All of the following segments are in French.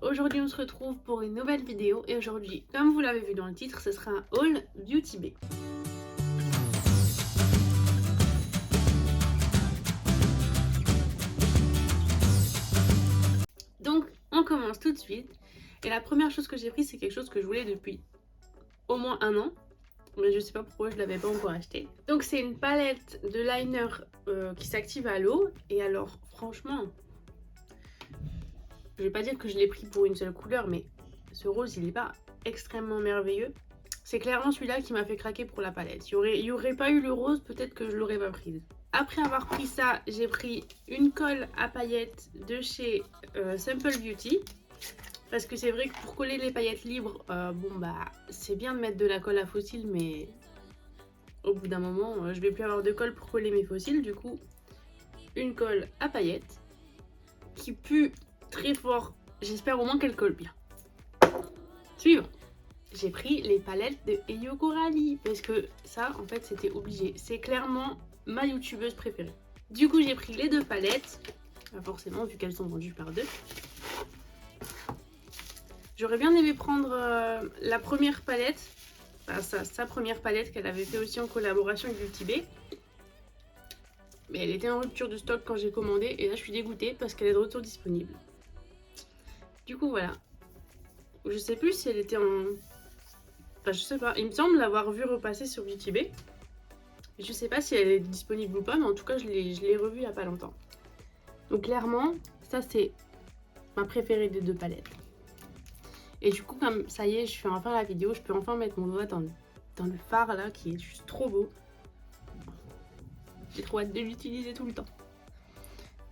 aujourd'hui on se retrouve pour une nouvelle vidéo et aujourd'hui, comme vous l'avez vu dans le titre, ce sera un haul Beauty Bay. Donc on commence tout de suite et la première chose que j'ai pris c'est quelque chose que je voulais depuis au moins un an. Mais je sais pas pourquoi je l'avais pas encore acheté. Donc c'est une palette de liner qui s'active à l'eau. Et alors franchement, je vais pas dire que je l'ai pris pour une seule couleur, mais ce rose il est pas extrêmement merveilleux. C'est clairement celui-là qui m'a fait craquer pour la palette. Il y aurait pas eu le rose, peut-être que je l'aurais pas prise. Après avoir pris ça, j'ai pris une colle à paillettes de chez Simple Beauty. Parce que c'est vrai que pour coller les paillettes libres, c'est bien de mettre de la colle à fossiles, mais au bout d'un moment, je vais plus avoir de colle pour coller mes fossiles. Du coup, une colle à paillettes qui pue très fort. J'espère au moins qu'elle colle bien. Suivant. J'ai pris les palettes de Eyo Coralie parce que ça, en fait, c'était obligé. C'est clairement ma youtubeuse préférée. Du coup, j'ai pris les deux palettes. Forcément, vu qu'elles sont vendues par deux. J'aurais bien aimé prendre la première palette, sa première palette qu'elle avait fait aussi en collaboration avec Beauty Bay. Mais elle était en rupture de stock quand j'ai commandé et là je suis dégoûtée parce qu'elle est de retour disponible. Du coup voilà. Je sais plus si elle était en... Enfin je sais pas, il me semble l'avoir vue repasser sur Beauty Bay. Je sais pas si elle est disponible ou pas, mais en tout cas je l'ai revue il y a pas longtemps. Donc clairement, ça c'est ma préférée des deux palettes. Et du coup, comme ça y est, je fais enfin la vidéo, je peux enfin mettre mon doigt dans le fard là, qui est juste trop beau. J'ai trop hâte de l'utiliser tout le temps.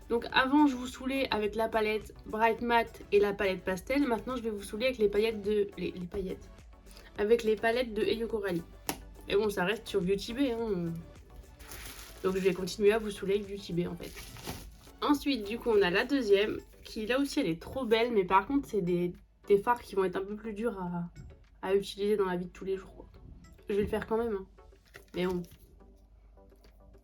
Donc avant, je vous saoulais avec la palette Bright Matte et la palette Pastel. Maintenant, je vais vous saouler avec les paillettes de... Avec les palettes de Eyo Coralie. Et bon, ça reste sur Beauty Bay, hein. Donc je vais continuer à vous saouler avec Beauty Bay, en fait. Ensuite, du coup, on a la deuxième, qui là aussi, elle est trop belle. Mais par contre, c'est des fards qui vont être un peu plus durs à utiliser dans la vie de tous les jours. Je vais le faire quand même, hein. Mais bon,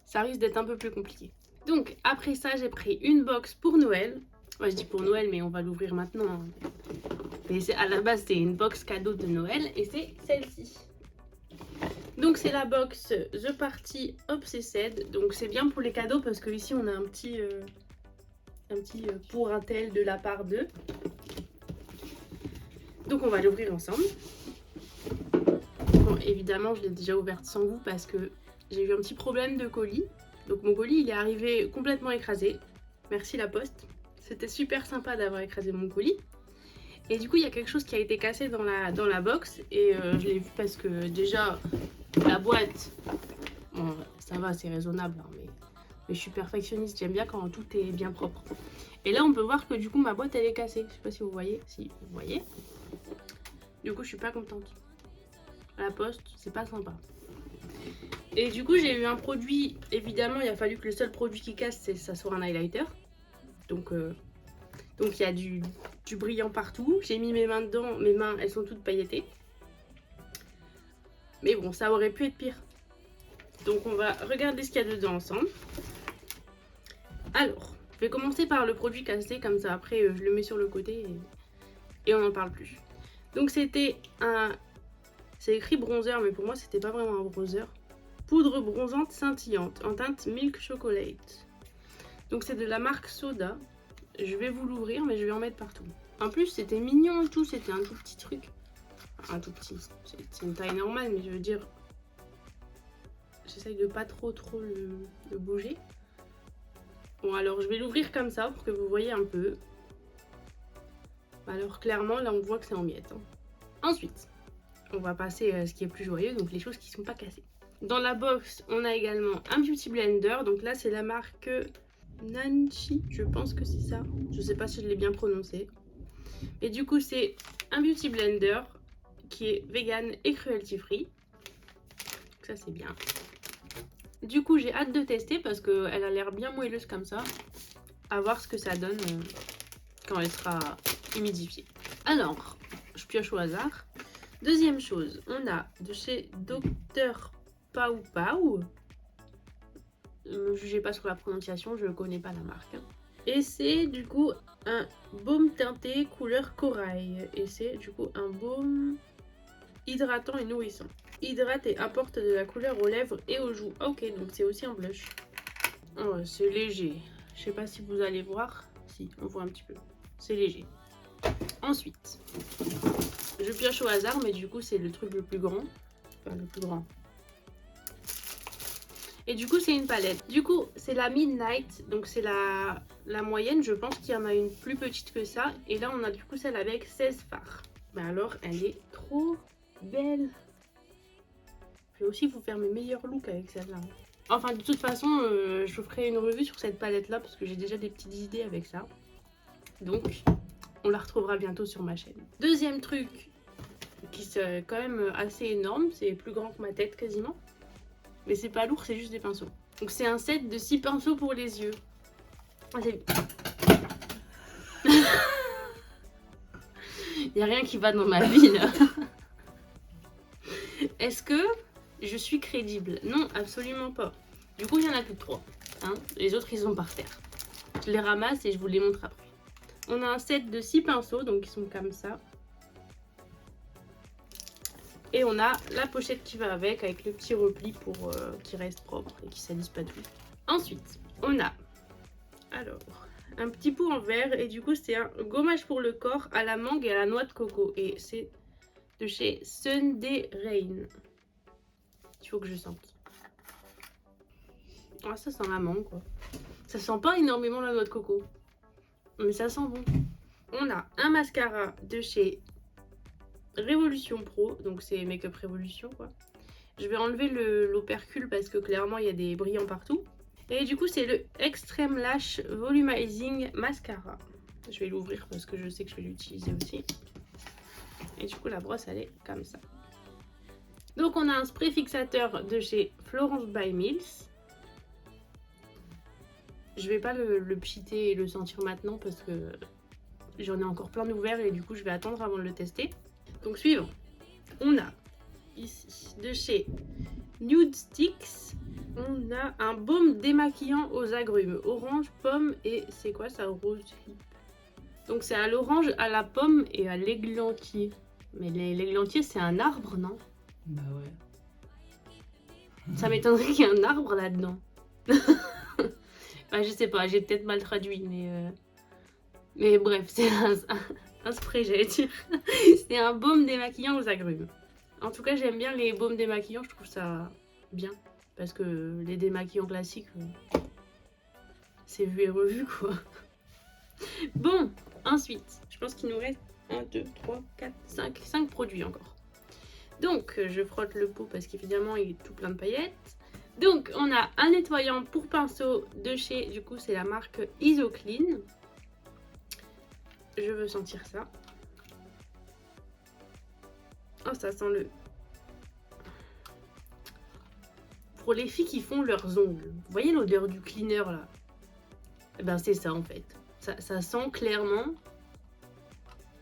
ça risque d'être un peu plus compliqué. Donc après ça, j'ai pris une box pour Noël. Ouais, je dis pour Noël, mais on va l'ouvrir maintenant, hein. Mais à la base, c'est une box cadeau de Noël et c'est celle-ci. Donc c'est la box The Party Obsessed. Donc c'est bien pour les cadeaux parce que ici on a un petit pour un tel de la part d'eux. Donc on va l'ouvrir ensemble. Bon, évidemment, je l'ai déjà ouverte sans vous parce que j'ai eu un petit problème de colis. Donc mon colis, il est arrivé complètement écrasé. Merci la poste. C'était super sympa d'avoir écrasé mon colis. Et du coup, il y a quelque chose qui a été cassé dans la box. Et je l'ai vu parce que déjà, la boîte, bon, ça va, c'est raisonnable, hein, mais je suis perfectionniste. J'aime bien quand tout est bien propre. Et là, on peut voir que du coup, ma boîte, elle est cassée. Je sais pas si vous voyez. Si, vous voyez. Du coup, je suis pas contente. À la poste, c'est pas sympa. Et du coup, j'ai eu un produit. Évidemment, il a fallu que le seul produit qui casse, ça soit un highlighter. Donc il y a du brillant partout. J'ai mis mes mains dedans. Mes mains, elles sont toutes pailletées. Mais bon, ça aurait pu être pire. Donc on va regarder ce qu'il y a dedans ensemble. Alors, je vais commencer par le produit cassé. Comme ça, après, je le mets sur le côté et on n'en parle plus. Donc c'était un... C'est écrit bronzer, mais pour moi, c'était pas vraiment un bronzer. Poudre bronzante scintillante en teinte Milk Chocolate. Donc c'est de la marque Soda. Je vais vous l'ouvrir, mais je vais en mettre partout. En plus, c'était mignon et tout. C'était un tout petit truc. Enfin, un tout petit. C'est une taille normale, mais je veux dire... J'essaye de pas trop le bouger. Bon, alors je vais l'ouvrir comme ça pour que vous voyez un peu. Alors clairement, là on voit que c'est en miettes, hein. Ensuite, on va passer à ce qui est plus joyeux, donc les choses qui sont pas cassées. Dans la box, on a également un Beauty Blender. Donc là, c'est la marque Nanchi, je pense que c'est ça. Je sais pas si je l'ai bien prononcé. Et du coup, c'est un Beauty Blender qui est vegan et cruelty free. Donc ça, c'est bien. Du coup, j'ai hâte de tester parce qu'elle a l'air bien moelleuse comme ça. À voir ce que ça donne quand elle sera humidifiée. Alors, je pioche au hasard. Deuxième chose, on a de chez Dr Pau Pau. Ne me jugez pas sur la prononciation, je ne connais pas la marque. Et c'est du coup un baume teinté couleur corail. Et c'est du coup un baume hydratant et nourrissant. Hydrate et apporte de la couleur aux lèvres et aux joues. Ok, donc c'est aussi un blush. Oh, c'est léger. Je sais pas si vous allez voir. Si, on voit un petit peu. C'est léger. Ensuite, je pioche au hasard, mais du coup c'est le truc le plus grand. Enfin, le plus grand. Et du coup c'est une palette. Du coup c'est la Midnight, donc c'est la moyenne. Je pense qu'il y en a une plus petite que ça. Et là on a du coup celle avec 16 fards. Ben alors elle est trop belle. Je vais aussi vous faire mes meilleurs looks avec celle-là. Enfin de toute façon je vous ferai une revue sur cette palette là parce que j'ai déjà des petites idées avec ça. Donc on la retrouvera bientôt sur ma chaîne. Deuxième truc qui est quand même assez énorme, c'est plus grand que ma tête quasiment. Mais c'est pas lourd, c'est juste des pinceaux. Donc c'est un set de 6 pinceaux pour les yeux. Il n'y a rien qui va dans ma vie là. Est-ce que je suis crédible? Non, absolument pas. Du coup, il y en a plus que 3. Hein, les autres, ils sont par terre. Je les ramasse et je vous les montre après. On a un set de 6 pinceaux, donc ils sont comme ça. Et on a la pochette qui va avec le petit repli pour qu'il reste propre et qu'il ne salisse pas tout. Ensuite, on a alors un petit pot en verre et du coup c'est un gommage pour le corps à la mangue et à la noix de coco. Et c'est de chez Sunday Rain. Il faut que je sente. Ah, ça sent la mangue quoi. Ça sent pas énormément la noix de coco. Mais ça sent bon. On a un mascara de chez Révolution Pro, donc c'est Make-up Révolution quoi. Je vais enlever l'opercule parce que clairement il y a des brillants partout. Et du coup c'est le Extreme Lash Volumizing Mascara. Je vais l'ouvrir parce que je sais que je vais l'utiliser aussi. Et du coup la brosse elle est comme ça. Donc on a un spray fixateur de chez Florence by Mills. Je vais pas le pchiter et le sentir maintenant parce que j'en ai encore plein d'ouverts et du coup je vais attendre avant de le tester. Donc suivant, on a ici de chez Nude Sticks, on a un baume démaquillant aux agrumes, orange, pomme et c'est quoi ça, rose hip. Donc c'est à l'orange, à la pomme et à l'églantier. Mais l'églantier c'est un arbre, non? Bah ouais. Ça m'étonnerait qu'il y ait un arbre là-dedans. Bah, je sais pas, j'ai peut-être mal traduit, mais bref, c'est un spray, j'allais dire. C'est un baume démaquillant aux agrumes. En tout cas, j'aime bien les baumes démaquillants, je trouve ça bien. Parce que les démaquillants classiques, c'est vu et revu, quoi. Bon, ensuite, je pense qu'il nous reste 1, 2, 3, 4, 5 produits encore. Donc, je frotte le pot parce qu'évidemment, il est tout plein de paillettes. Donc, on a un nettoyant pour pinceau de chez, du coup, c'est la marque Isoclean. Je veux sentir ça. Oh, ça sent le... Pour les filles qui font leurs ongles, vous voyez l'odeur du cleaner là? Eh ben, c'est ça en fait. Ça sent clairement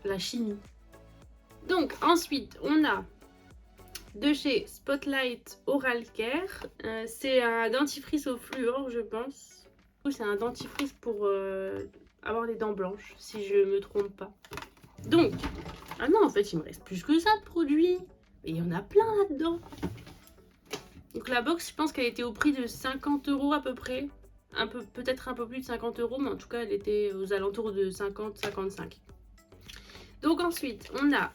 la chimie. Donc, ensuite, on a de chez Spotlight Oral Care. C'est un dentifrice au fluor, je pense. C'est un dentifrice pour avoir les dents blanches, si je me trompe pas. Donc, ah non, en fait, il me reste plus que ça de produits. Et il y en a plein là-dedans. Donc la box, je pense qu'elle était au prix de 50 € à peu près. Peut-être un peu plus de 50 €, mais en tout cas, elle était aux alentours de 50-55. Donc ensuite, on a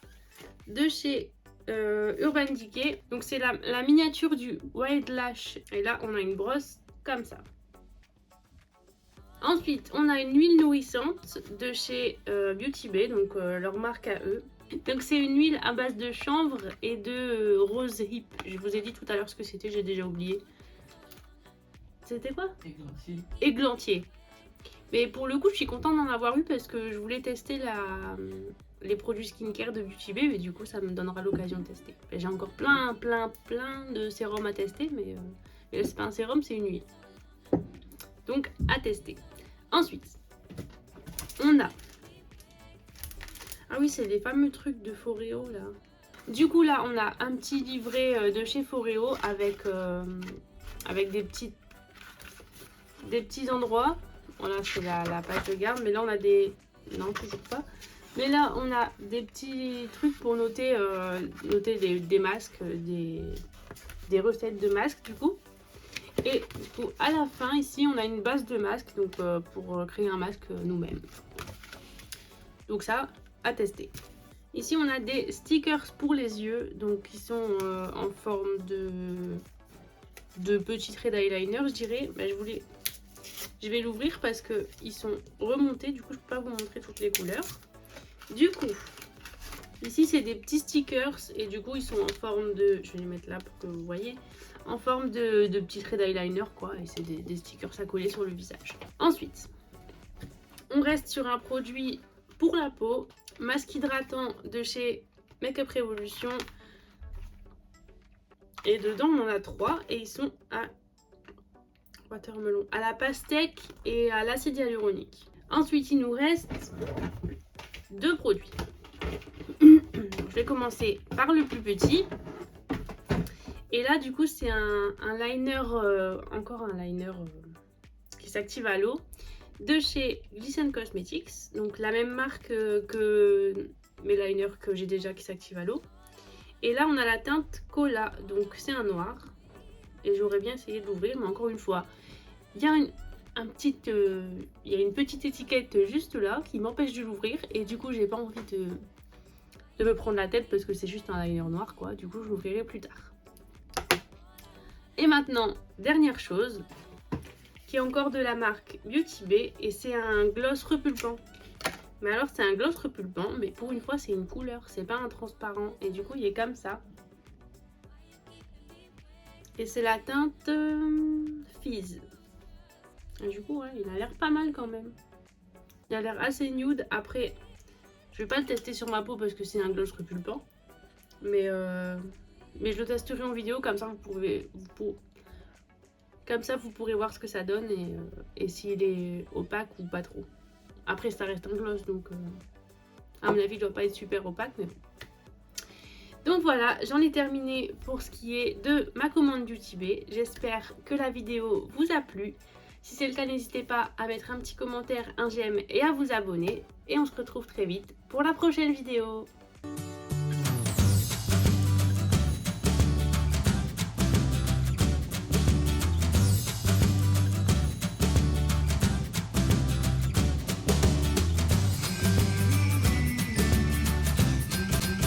de chez Urban Decay. Donc c'est la miniature du Wild Lash. Et là, on a une brosse comme ça. Ensuite, on a une huile nourrissante de chez Beauty Bay, donc leur marque à eux. Donc c'est une huile à base de chanvre et de rose hip. Je vous ai dit tout à l'heure ce que c'était, j'ai déjà oublié. C'était quoi? Églantier. Églantier. Mais pour le coup, je suis contente d'en avoir eu parce que je voulais tester les produits skincare de Beauty Bay, mais du coup, ça me donnera l'occasion de tester. J'ai encore plein de sérums à tester, mais là, c'est pas un sérum, c'est une huile. Donc, à tester. Ensuite, on a... Ah oui, c'est les fameux trucs de Foreo, là. Du coup, là, on a un petit livret de chez Foreo avec des petits endroits. Voilà, c'est la page de garde. Mais là, on a des Non, toujours pas. Mais là, on a des petits trucs pour noter, des masques, des recettes de masques du coup. Et du coup, à la fin, ici, on a une base de masque, donc pour créer un masque nous-mêmes. Donc ça, à tester. Ici, on a des stickers pour les yeux, donc qui sont en forme de petits traits d'eyeliner, je dirais. Ben, je vais l'ouvrir parce qu'ils sont remontés, du coup, je ne peux pas vous montrer toutes les couleurs. Du coup, ici, c'est des petits stickers et du coup, ils sont en forme de... Je vais les mettre là pour que vous voyez. En forme de petits traits d'eyeliner, quoi. Et c'est des stickers à coller sur le visage. Ensuite, on reste sur un produit pour la peau. Masque hydratant de chez Makeup Revolution. Et dedans, on en a 3 et ils sont à watermelon, à la pastèque et à l'acide hyaluronique. Ensuite, il nous reste 2 produits. Je vais commencer par le plus petit. Et là, du coup, c'est un liner, encore un liner qui s'active à l'eau de chez Glisten Cosmetics. Donc la même marque que mes liners que j'ai déjà qui s'activent à l'eau. Et là, on a la teinte Cola, donc c'est un noir. Et j'aurais bien essayé de l'ouvrir, mais encore une fois, il y a une petite étiquette juste là qui m'empêche de l'ouvrir. Et du coup, j'ai pas envie de me prendre la tête parce que c'est juste un liner noir, quoi. Du coup, je l'ouvrirai plus tard. Et maintenant, dernière chose, qui est encore de la marque Beauty Bay, et c'est un gloss repulpant. Mais alors, c'est un gloss repulpant, mais pour une fois, c'est une couleur, c'est pas un transparent. Et du coup, il est comme ça. Et c'est la teinte Fizz. Et du coup, ouais, il a l'air pas mal quand même. Il a l'air assez nude. Après, je vais pas le tester sur ma peau parce que c'est un gloss repulpant. Mais je le testerai en vidéo, comme ça vous pourrez voir ce que ça donne et s'il est opaque ou pas trop. Après, ça reste un gloss, donc à mon avis, il doit pas être super opaque. Mais bon. Donc voilà, j'en ai terminé pour ce qui est de ma commande Beauty Bay. J'espère que la vidéo vous a plu. Si c'est le cas, n'hésitez pas à mettre un petit commentaire, un j'aime et à vous abonner. Et on se retrouve très vite pour la prochaine vidéo.